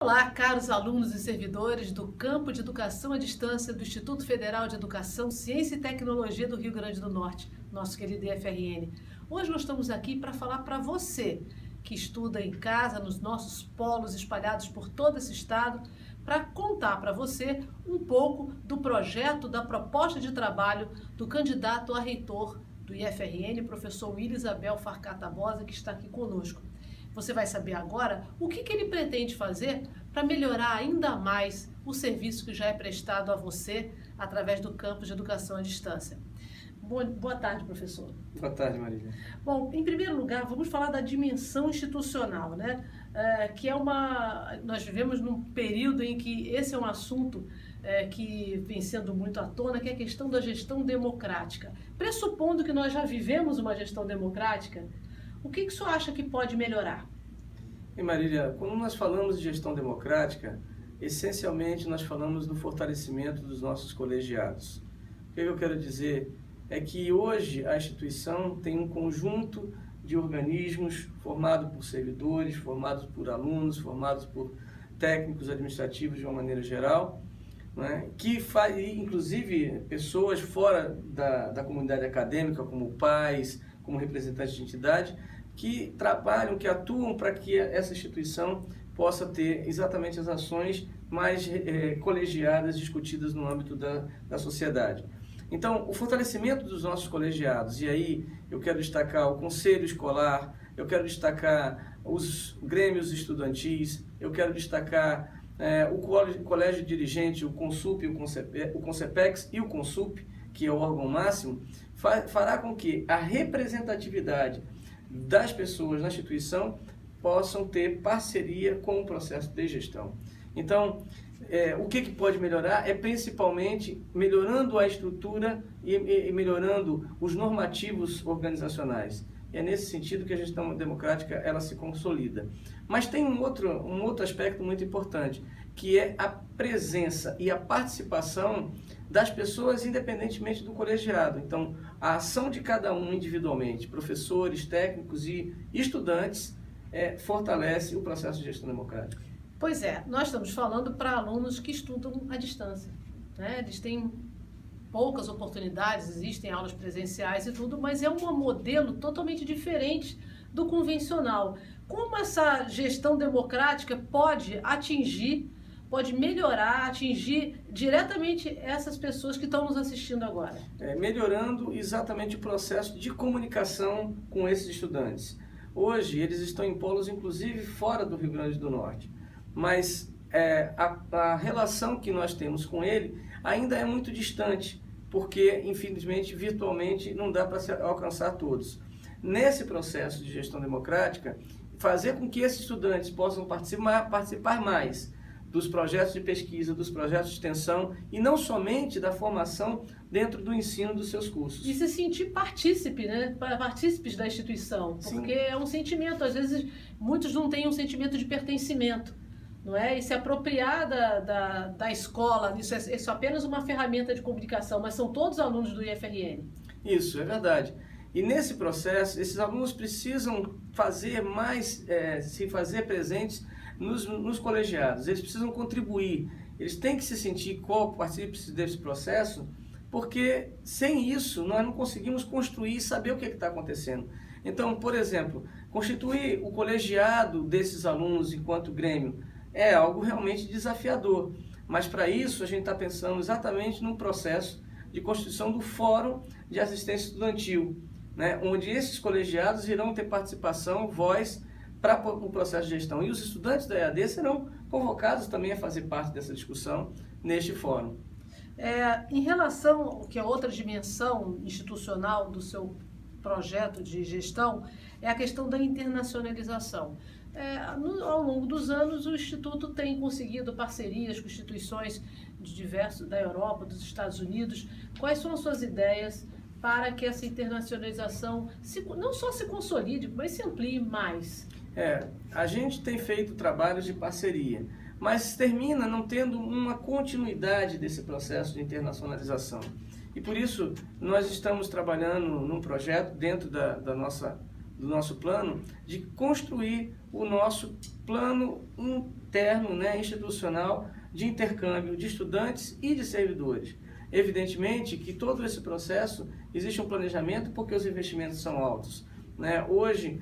Olá, caros alunos e servidores do Campo de Educação à Distância do Instituto Federal de Educação, Ciência e Tecnologia do Rio Grande do Norte, nosso querido IFRN. Hoje nós estamos aqui para falar para você que estuda em casa, nos nossos polos espalhados por todo esse estado, para contar para você um pouco do projeto, da proposta de trabalho do candidato a reitor do IFRN, professor Willis Isabel Farcá Tabosa, que está aqui conosco. Você vai saber agora o que ele pretende fazer para melhorar ainda mais o serviço que já é prestado a você através do Campo de Educação à Distância. Boa tarde, professor. Boa tarde, Marília. Bom, em primeiro lugar, vamos falar da dimensão institucional, né? Nós vivemos num período em que esse é um assunto que vem sendo muito à tona, que é a questão da gestão democrática. Pressupondo que nós já vivemos uma gestão democrática, o que o senhor acha que pode melhorar? E Marília, quando nós falamos de gestão democrática, essencialmente nós falamos do fortalecimento dos nossos colegiados. O que eu quero dizer é que hoje a instituição tem um conjunto de organismos formados por servidores, formados por alunos, formados por técnicos administrativos de uma maneira geral, né, que faz, inclusive pessoas fora da comunidade acadêmica, como pais, como representantes de entidade, que trabalham, que atuam para que essa instituição possa ter exatamente as ações mais colegiadas, discutidas no âmbito da sociedade. Então, o fortalecimento dos nossos colegiados, e aí eu quero destacar o Conselho Escolar, eu quero destacar os grêmios estudantis, eu quero destacar o colégio dirigente, o CONSUP, o CONSEPEX e o CONSUP, que é o órgão máximo, fará com que a representatividade das pessoas na instituição possam ter parceria com o processo de gestão. Então, o que pode melhorar é principalmente melhorando a estrutura e melhorando os normativos organizacionais. E é nesse sentido que a gestão democrática ela se consolida. Mas tem um outro aspecto muito importante, que é a presença e a participação das pessoas independentemente do colegiado. Então, a ação de cada um individualmente, professores, técnicos e estudantes, fortalece o processo de gestão democrática. Pois é, nós estamos falando para alunos que estudam à distância, né? Eles têm poucas oportunidades, existem aulas presenciais e tudo, mas é um modelo totalmente diferente do convencional. Como essa gestão democrática pode melhorar, atingir diretamente essas pessoas que estão nos assistindo agora? Melhorando exatamente o processo de comunicação com esses estudantes. Hoje, eles estão em polos, inclusive, fora do Rio Grande do Norte, mas a relação que nós temos com ele ainda é muito distante, porque, infelizmente, virtualmente não dá para alcançar todos. Nesse processo de gestão democrática, fazer com que esses estudantes possam participar mais dos projetos de pesquisa, dos projetos de extensão e não somente da formação dentro do ensino dos seus cursos. E se sentir partícipe, né? Partícipes da instituição, porque Sim. É um sentimento, às vezes muitos não têm um sentimento de pertencimento, não é? E se apropriar da escola, isso é apenas uma ferramenta de comunicação, mas são todos alunos do IFRN. Isso, é verdade. E nesse processo, esses alunos precisam se fazer presentes nos colegiados, eles precisam contribuir, eles têm que se sentir partícipes desse processo, porque sem isso nós não conseguimos construir e saber o que está acontecendo. Então, por exemplo, constituir o colegiado desses alunos enquanto grêmio é algo realmente desafiador, mas para isso a gente está pensando exatamente num processo de constituição do Fórum de Assistência Estudantil, né, onde esses colegiados irão ter participação, voz, para o processo de gestão. E os estudantes da EAD serão convocados também a fazer parte dessa discussão neste fórum. Em relação, que é outra dimensão institucional do seu projeto de gestão, é a questão da internacionalização. Ao longo dos anos, o Instituto tem conseguido parcerias com instituições da Europa, dos Estados Unidos. Quais são as suas ideias para que essa internacionalização não só se consolide, mas se amplie mais? A gente tem feito trabalhos de parceria, mas termina não tendo uma continuidade desse processo de internacionalização. E por isso nós estamos trabalhando num projeto dentro do nosso plano de construir o nosso plano interno, né, institucional, de intercâmbio de estudantes e de servidores. Evidentemente que todo esse processo existe um planejamento porque os investimentos são altos, né? Hoje,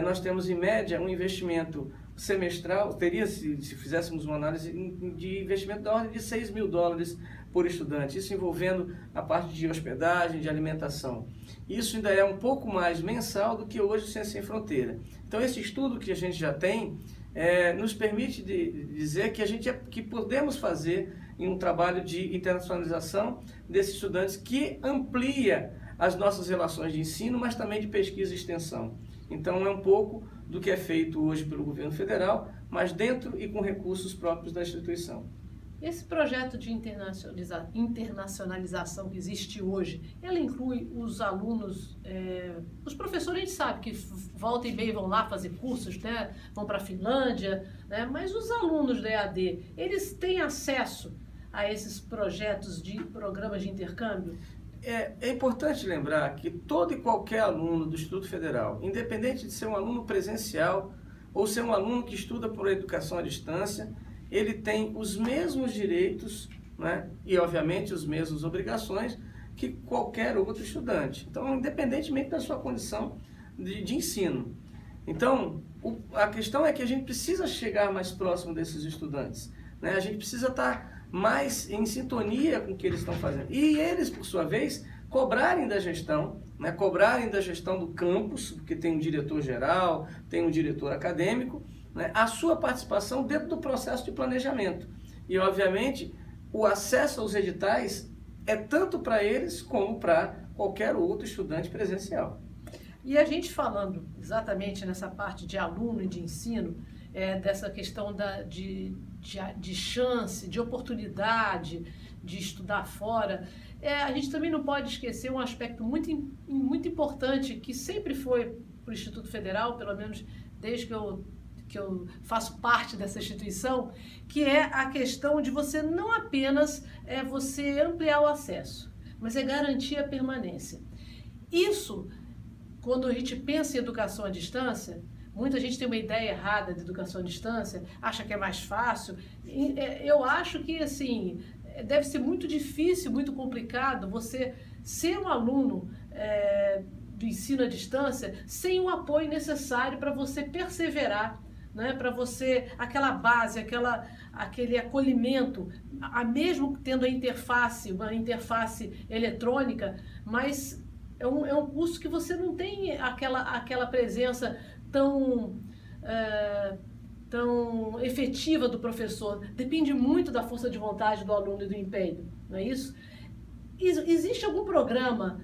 nós temos em média um investimento semestral, teria, se fizéssemos uma análise, de investimento da ordem de US$6.000 por estudante, isso envolvendo a parte de hospedagem, de alimentação. Isso ainda é um pouco mais mensal do que hoje o Ciência Sem Fronteira. Então, esse estudo que a gente já tem nos permite dizer que podemos fazer em um trabalho de internacionalização desses estudantes que amplia as nossas relações de ensino, mas também de pesquisa e extensão. Então, é um pouco do que é feito hoje pelo governo federal, mas dentro e com recursos próprios da instituição. Esse projeto de internacionalização que existe hoje, ela inclui os alunos, os professores, a gente sabe que volta e meia vão lá fazer cursos, né? Vão para a Finlândia, né? Mas os alunos da EAD, eles têm acesso a esses projetos de programas de intercâmbio? É importante lembrar que todo e qualquer aluno do Instituto Federal, independente de ser um aluno presencial ou ser um aluno que estuda por educação à distância, ele tem os mesmos direitos, né, e, obviamente, as mesmas obrigações que qualquer outro estudante. Então, independentemente da sua condição de ensino. Então, a questão é que a gente precisa chegar mais próximo desses estudantes, né? A gente precisa estar mais em sintonia com o que eles estão fazendo. E eles, por sua vez, cobrarem da gestão, né, cobrarem da gestão do campus, porque tem um diretor-geral, tem um diretor acadêmico, né, a sua participação dentro do processo de planejamento. E, obviamente, o acesso aos editais é tanto para eles como para qualquer outro estudante presencial. E a gente falando exatamente nessa parte de aluno e de ensino, dessa questão de chance, de oportunidade de estudar fora, a gente também não pode esquecer um aspecto muito importante que sempre foi para o Instituto Federal, pelo menos desde que eu faço parte dessa instituição, que é a questão de você não apenas você ampliar o acesso, mas garantir a permanência. Isso, quando a gente pensa em educação à distância, muita gente tem uma ideia errada de educação à distância, acha que é mais fácil. Eu acho que, assim, deve ser muito difícil, muito complicado você ser um aluno do ensino à distância sem o apoio necessário para você perseverar, né? Para você, aquela base, aquele acolhimento, mesmo tendo uma interface eletrônica, mas é um curso que você não tem aquela presença tão efetiva do professor. Depende muito da força de vontade do aluno e do empenho, não é isso? Existe algum programa,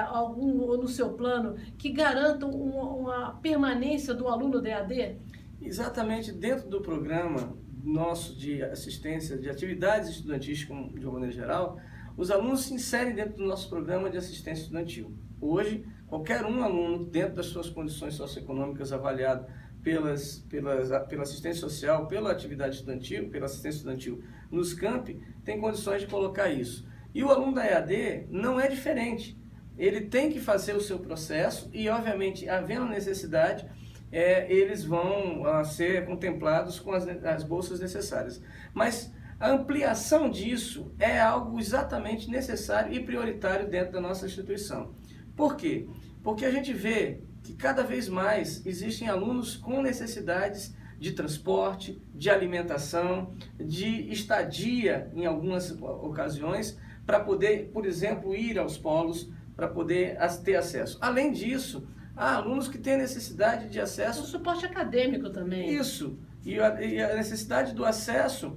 algum no seu plano, que garanta uma permanência do aluno da EAD? Exatamente dentro do programa nosso de assistência de atividades estudantis, de uma maneira geral, os alunos se inserem dentro do nosso programa de assistência estudantil. Hoje, qualquer aluno, dentro das suas condições socioeconômicas, avaliado pela assistência social, pela atividade estudantil, pela assistência estudantil nos campi, tem condições de colocar isso. E o aluno da EAD não é diferente. Ele tem que fazer o seu processo e, obviamente, havendo necessidade, eles vão ser contemplados com as bolsas necessárias. Mas a ampliação disso é algo exatamente necessário e prioritário dentro da nossa instituição. Por quê? Porque a gente vê que cada vez mais existem alunos com necessidades de transporte, de alimentação, de estadia em algumas ocasiões, para poder, por exemplo, ir aos polos, para poder ter acesso. Além disso, há alunos que têm necessidade de acesso... O suporte acadêmico também. Isso. E a necessidade do acesso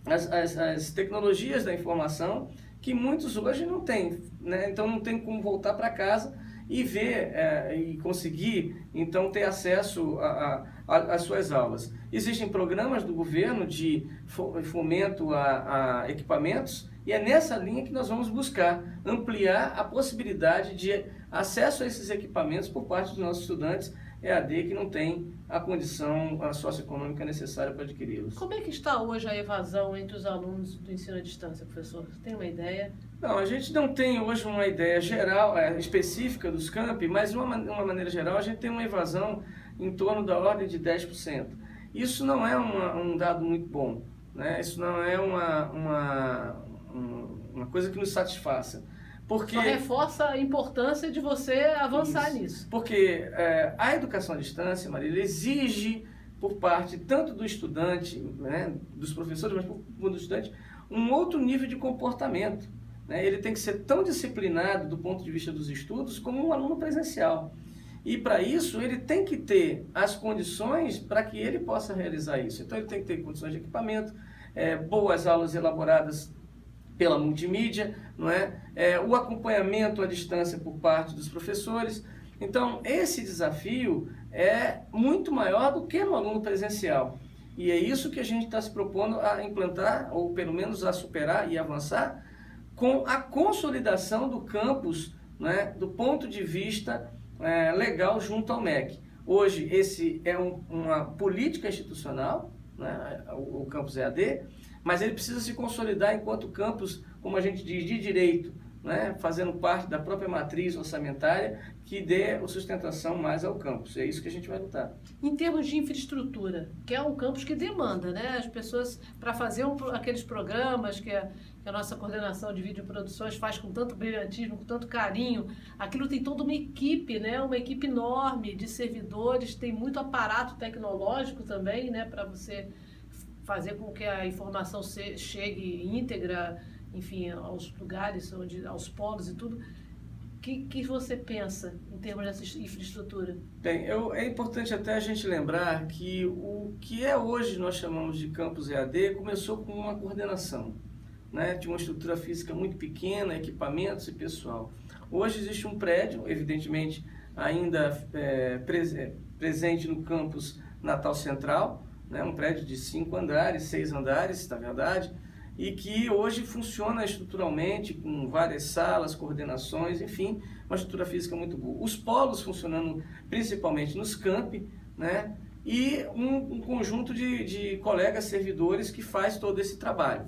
às tecnologias da informação, que muitos hoje não têm, né? Então não tem como voltar para casa e ver e conseguir, então, ter acesso às suas aulas. Existem programas do governo de fomento a equipamentos, e é nessa linha que nós vamos buscar ampliar a possibilidade de acesso a esses equipamentos por parte dos nossos estudantes EAD que não tem a condição socioeconômica necessária para adquiri-los. Como é que está hoje a evasão entre os alunos do ensino à distância, professor? Você tem uma ideia? Não, a gente não tem hoje uma ideia geral, específica dos campi, mas de uma maneira geral a gente tem uma evasão em torno da ordem de 10%. Isso não é um dado muito bom, né? Isso não é uma coisa que nos satisfaça. Porque, só reforça a importância de você avançar nisso. Porque a educação à distância, Marília, exige por parte tanto do estudante, né, dos professores, mas do estudante, um outro nível de comportamento, né? Ele tem que ser tão disciplinado do ponto de vista dos estudos como um aluno presencial. E para isso ele tem que ter as condições para que ele possa realizar isso. Então ele tem que ter condições de equipamento, boas aulas elaboradas pela multimídia, não é? O acompanhamento à distância por parte dos professores. Então, esse desafio é muito maior do que no aluno presencial. E é isso que a gente está se propondo a implantar, ou pelo menos a superar e avançar, com a consolidação do campus, né, do ponto de vista legal junto ao MEC. Hoje, esse é uma política institucional, né, o campus EAD, mas ele precisa se consolidar enquanto campus, como a gente diz, de direito, né, fazendo parte da própria matriz orçamentária que dê sustentação mais ao campus. É isso que a gente vai lutar. Em termos de infraestrutura, que é um campus que demanda, né, as pessoas para fazer aqueles programas que a nossa coordenação de videoproduções faz com tanto brilhantismo, com tanto carinho, aquilo tem toda uma equipe, né, uma equipe enorme de servidores, tem muito aparato tecnológico também, né, para você fazer com que a informação chegue íntegra, enfim, aos lugares, aos polos e tudo. O que você pensa em termos dessa infraestrutura? Bem, é importante até a gente lembrar que o que hoje nós chamamos de campus EAD começou com uma coordenação, né, de uma estrutura física muito pequena, equipamentos e pessoal. Hoje existe um prédio, evidentemente ainda presente no campus Natal Central, né, um prédio de 5 andares, 6 andares, na verdade, e que hoje funciona estruturalmente com várias salas, coordenações, enfim, uma estrutura física muito boa. Os polos funcionando principalmente nos campi, né, e um conjunto de colegas servidores que faz todo esse trabalho.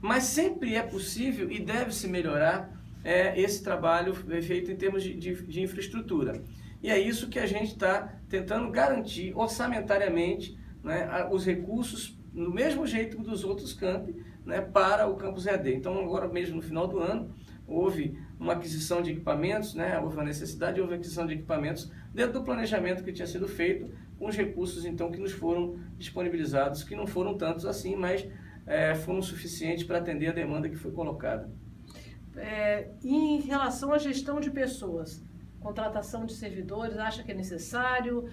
Mas sempre é possível e deve-se melhorar esse trabalho feito em termos de infraestrutura. E é isso que a gente está tentando garantir orçamentariamente, né, os recursos do mesmo jeito dos outros campi, né, para o campus EAD. Então, agora mesmo no final do ano, houve uma aquisição de equipamentos, né, houve uma necessidade, houve aquisição de equipamentos dentro do planejamento que tinha sido feito, com os recursos então que nos foram disponibilizados, que não foram tantos assim, mas foram suficientes para atender a demanda que foi colocada. Em relação à gestão de pessoas, contratação de servidores, acha que é necessário?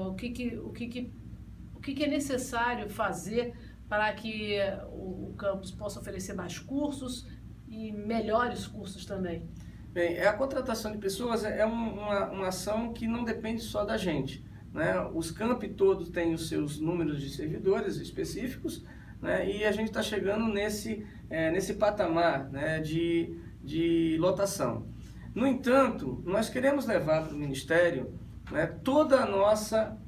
O que é necessário fazer para que o campus possa oferecer mais cursos e melhores cursos também? Bem, a contratação de pessoas é uma ação que não depende só da gente, né? Os campi todos têm os seus números de servidores específicos, né? E a gente está chegando nesse patamar, né, de lotação. No entanto, nós queremos levar para o Ministério, né, toda a nossa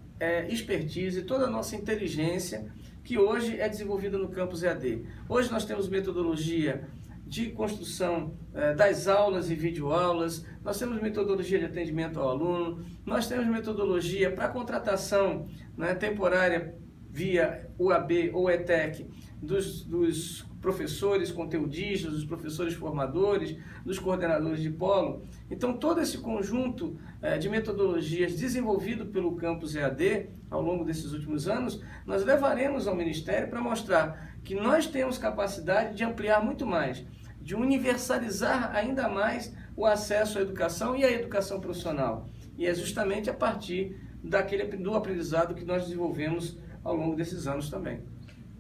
expertise, toda a nossa inteligência que hoje é desenvolvida no campus EAD. Hoje nós temos metodologia de construção das aulas e videoaulas, nós temos metodologia de atendimento ao aluno, nós temos metodologia para contratação, né, temporária via UAB ou ETEC dos professores conteudistas, dos professores formadores, dos coordenadores de polo. Então, todo esse conjunto de metodologias desenvolvido pelo campus EAD ao longo desses últimos anos, nós levaremos ao Ministério para mostrar que nós temos capacidade de ampliar muito mais, de universalizar ainda mais o acesso à educação e à educação profissional. E é justamente a partir do aprendizado que nós desenvolvemos ao longo desses anos também.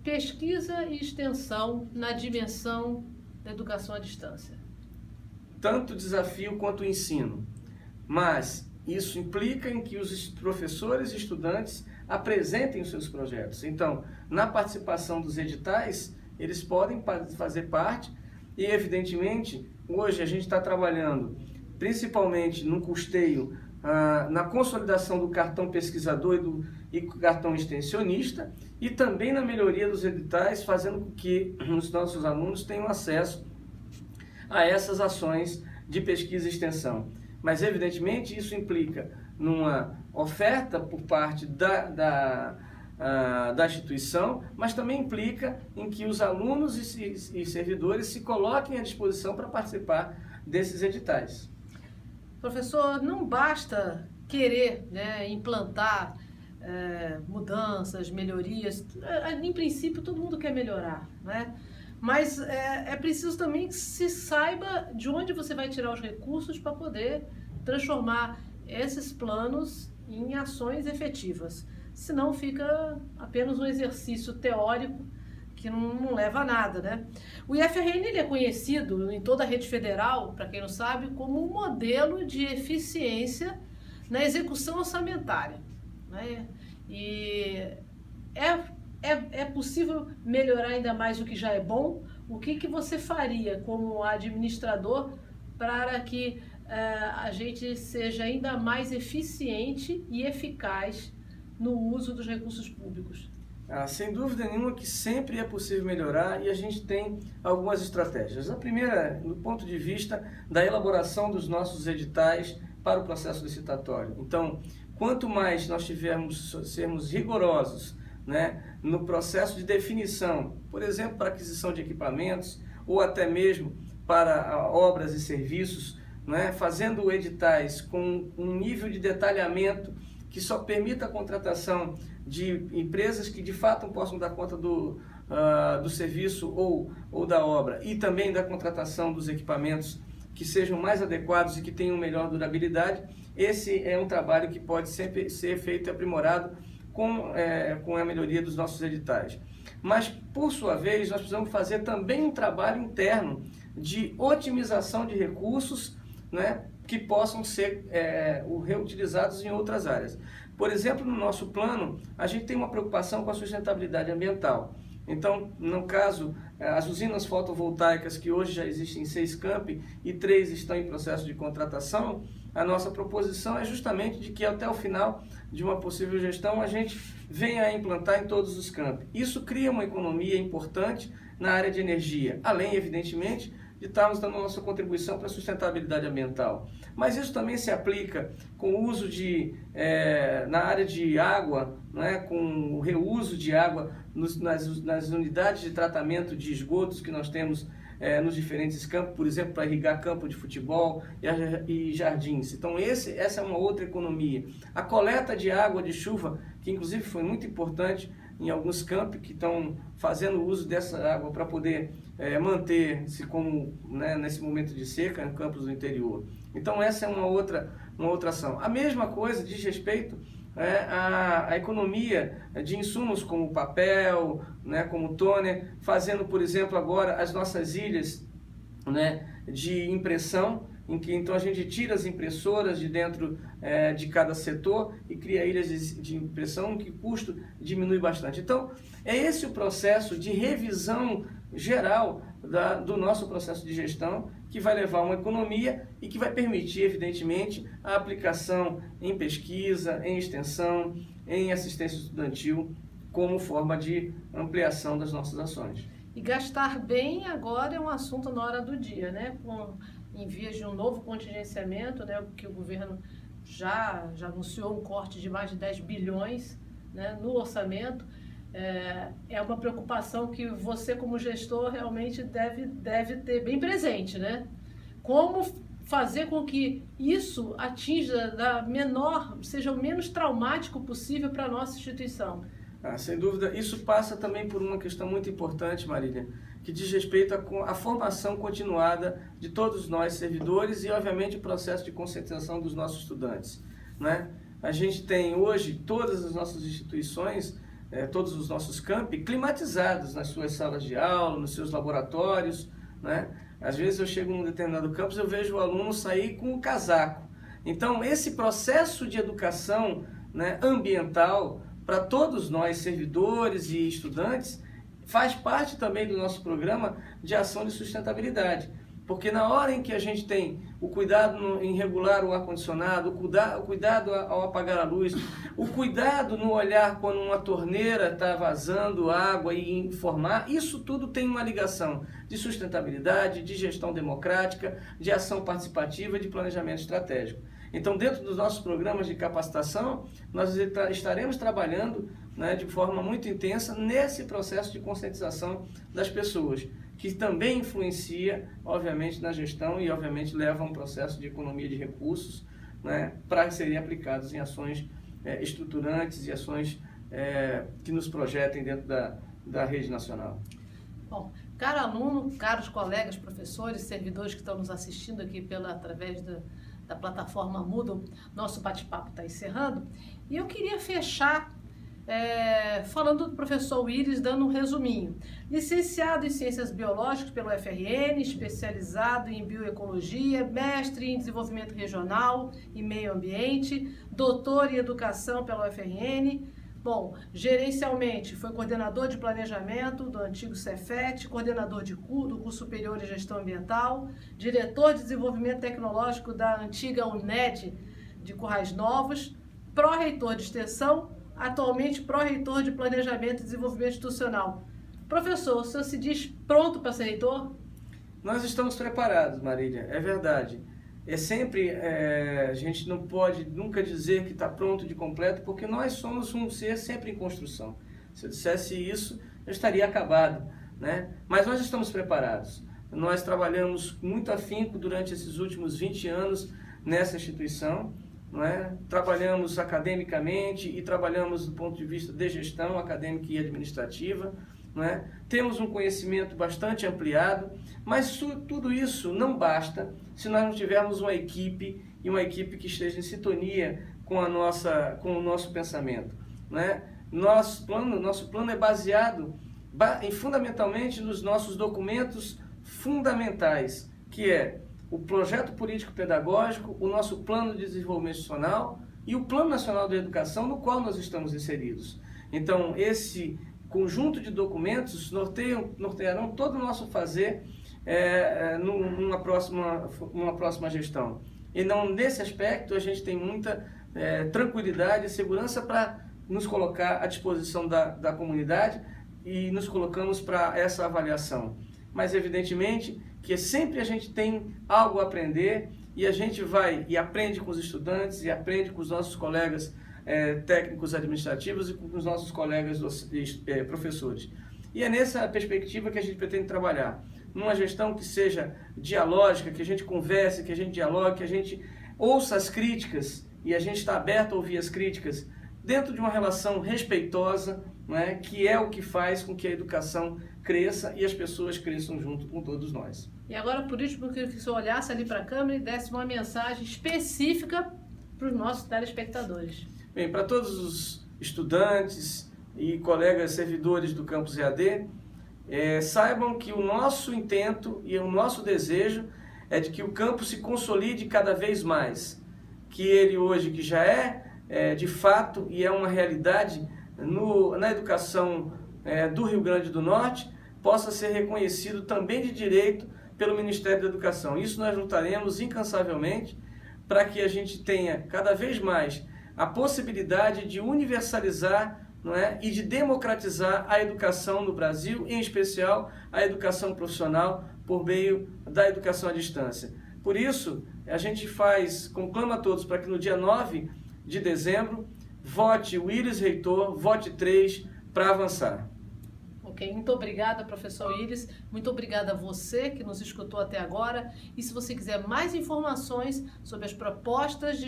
Pesquisa e extensão na dimensão da educação à distância. Tanto o desafio quanto o ensino, mas isso implica em que os professores e estudantes apresentem os seus projetos. Então, na participação dos editais, eles podem fazer parte e, evidentemente, hoje a gente está trabalhando principalmente no custeio, na consolidação do cartão pesquisador e cartão extensionista e também na melhoria dos editais, fazendo com que os nossos alunos tenham acesso a essas ações de pesquisa e extensão. Mas, evidentemente, isso implica numa oferta por parte da instituição, mas também implica em que os alunos e servidores se coloquem à disposição para participar desses editais. Professor, não basta querer, né, implantar mudanças, melhorias. Em princípio, todo mundo quer melhorar, né? Mas é preciso também que se saiba de onde você vai tirar os recursos para poder transformar esses planos em ações efetivas. Senão fica apenas um exercício teórico que não leva a nada, né? O IFRN ele é conhecido em toda a rede federal, para quem não sabe, como um modelo de eficiência na execução orçamentária, né? E é possível melhorar ainda mais o que já é bom? O que você faria como administrador para que a gente seja ainda mais eficiente e eficaz no uso dos recursos públicos? Sem dúvida nenhuma que sempre é possível melhorar e a gente tem algumas estratégias. A primeira, do ponto de vista da elaboração dos nossos editais para o processo licitatório. Então, quanto mais nós sermos rigorosos, né, no processo de definição, por exemplo, para aquisição de equipamentos ou até mesmo para obras e serviços, né, fazendo editais com um nível de detalhamento que só permita a contratação de empresas que de fato possam dar conta do serviço ou da obra e também da contratação dos equipamentos que sejam mais adequados e que tenham melhor durabilidade. Esse é um trabalho que pode sempre ser feito e aprimorado com a melhoria dos nossos editais. Mas, por sua vez, nós precisamos fazer também um trabalho interno de otimização de recursos, né, que possam ser reutilizados em outras áreas. Por exemplo, no nosso plano, a gente tem uma preocupação com a sustentabilidade ambiental. Então, no caso, as usinas fotovoltaicas, que hoje já existem em 6 campi e 3 estão em processo de contratação, a nossa proposição é justamente de que até o final de uma possível gestão a gente venha a implantar em todos os campi. Isso cria uma economia importante na área de energia, além, evidentemente, de estarmos dando a nossa contribuição para a sustentabilidade ambiental. Mas isso também se aplica com o uso na área de água, né, com o reuso de água nas unidades de tratamento de esgotos que nós temos nos diferentes campos, por exemplo, para irrigar campo de futebol e jardins. Então, essa é uma outra economia. A coleta de água de chuva, que inclusive foi muito importante em alguns campos que estão fazendo uso dessa água para poder manter-se como, né, nesse momento de seca em campos do interior. Então, essa é uma outra ação. A mesma coisa diz respeito a economia de insumos como papel, né, como toner, fazendo, por exemplo, agora as nossas ilhas, né, de impressão, em que então a gente tira as impressoras de dentro de cada setor e cria ilhas de impressão, que o custo diminui bastante. Então, é esse o processo de revisão geral do nosso processo de gestão, que vai levar a uma economia e que vai permitir, evidentemente, a aplicação em pesquisa, em extensão, em assistência estudantil, como forma de ampliação das nossas ações. E gastar bem agora é um assunto na hora do dia, né? Em vias de um novo contingenciamento, né? Porque o governo já anunciou um corte de mais de 10 bilhões, né, no orçamento. É uma preocupação que você, como gestor, realmente deve ter bem presente, né? Como fazer com que isso atinja seja o menos traumático possível para a nossa instituição? Sem dúvida, isso passa também por uma questão muito importante, Marília, que diz respeito à formação continuada de todos nós, servidores, e, obviamente, o processo de conscientização dos nossos estudantes, né? A gente tem hoje todas as nossas instituições, todos os nossos campi climatizados nas suas salas de aula, nos seus laboratórios, né? Às vezes eu chego num determinado campus e eu vejo o aluno sair com um casaco. Então, esse processo de educação, né, ambiental, para todos nós, servidores e estudantes, faz parte também do nosso programa de ação de sustentabilidade. Porque na hora em que a gente tem o cuidado em regular o ar-condicionado, o cuidado ao apagar a luz, o cuidado no olhar quando uma torneira está vazando água e informar, isso tudo tem uma ligação de sustentabilidade, de gestão democrática, de ação participativa e de planejamento estratégico. Então, dentro dos nossos programas de capacitação, nós estaremos trabalhando né, de forma muito intensa nesse processo de conscientização das pessoas, que também influencia, obviamente, na gestão e, obviamente, leva a um processo de economia de recursos, né, para serem aplicados em ações estruturantes e ações que nos projetem dentro da rede nacional. Bom, caro aluno, caros colegas, professores, servidores que estão nos assistindo aqui através da plataforma Moodle, nosso bate-papo está encerrando, e eu queria fechar falando do professor Willis, dando um resuminho. Licenciado em Ciências Biológicas pelo FRN, especializado em Bioecologia, mestre em Desenvolvimento Regional e Meio Ambiente, doutor em Educação pela UFRN. Bom, gerencialmente foi coordenador de planejamento do antigo Cefet, coordenador do curso superior de gestão ambiental, diretor de desenvolvimento tecnológico da antiga UNED de Currais Novos, pró-reitor de extensão, atualmente pró-reitor de planejamento e desenvolvimento institucional. Professor, o senhor se diz pronto para ser reitor? Nós estamos preparados, Marília, é verdade. A gente não pode nunca dizer que está pronto de completo, porque nós somos um ser sempre em construção. Se eu dissesse isso, eu estaria acabado, né? Mas nós estamos preparados. Nós trabalhamos muito afinco durante esses últimos 20 anos nessa instituição, não é? Trabalhamos academicamente e trabalhamos do ponto de vista de gestão acadêmica e administrativa. Não é? Temos um conhecimento bastante ampliado, mas tudo isso não basta se nós não tivermos uma equipe que esteja em sintonia com o nosso pensamento. Não é? Nosso plano é baseado fundamentalmente nos nossos documentos fundamentais, que é o projeto político-pedagógico, o nosso plano de desenvolvimento institucional e o Plano Nacional de Educação, no qual nós estamos inseridos. Então, esse conjunto de documentos nortearão todo o nosso fazer numa próxima gestão. E não, nesse aspecto, a gente tem muita tranquilidade e segurança para nos colocar à disposição da comunidade e nos colocamos para essa avaliação. Mas, evidentemente, que sempre a gente tem algo a aprender e a gente vai e aprende com os estudantes e aprende com os nossos colegas técnicos administrativos e com os nossos colegas professores. E é nessa perspectiva que a gente pretende trabalhar, numa gestão que seja dialógica, que a gente converse, que a gente dialogue, que a gente ouça as críticas, e a gente está aberto a ouvir as críticas, dentro de uma relação respeitosa, né, que é o que faz com que a educação cresça e as pessoas cresçam junto com todos nós. E agora, por último, eu queria que o senhor olhasse ali para a câmera e desse uma mensagem específica para os nossos telespectadores. Bem, para todos os estudantes e colegas servidores do campus EAD, saibam que o nosso intento e o nosso desejo é de que o campus se consolide cada vez mais, que ele hoje, que já de fato e é uma realidade na educação do Rio Grande do Norte, possa ser reconhecido também de direito pelo Ministério da Educação. Isso nós lutaremos incansavelmente para que a gente tenha cada vez mais a possibilidade de universalizar, não é, e de democratizar a educação no Brasil, em especial a educação profissional, por meio da educação à distância. Por isso, a gente conclama a todos para que no dia 9 de dezembro, vote Willis reitor, vote 3 para avançar. Ok, muito obrigada, professor Willis. Muito obrigada a você que nos escutou até agora. E se você quiser mais informações sobre as propostas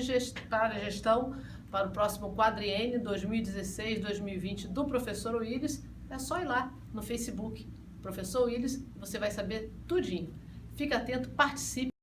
para a gestão para o próximo quadriênio 2016-2020 do professor Willis, é só ir lá no Facebook, professor Willis, você vai saber tudinho. Fique atento, participe.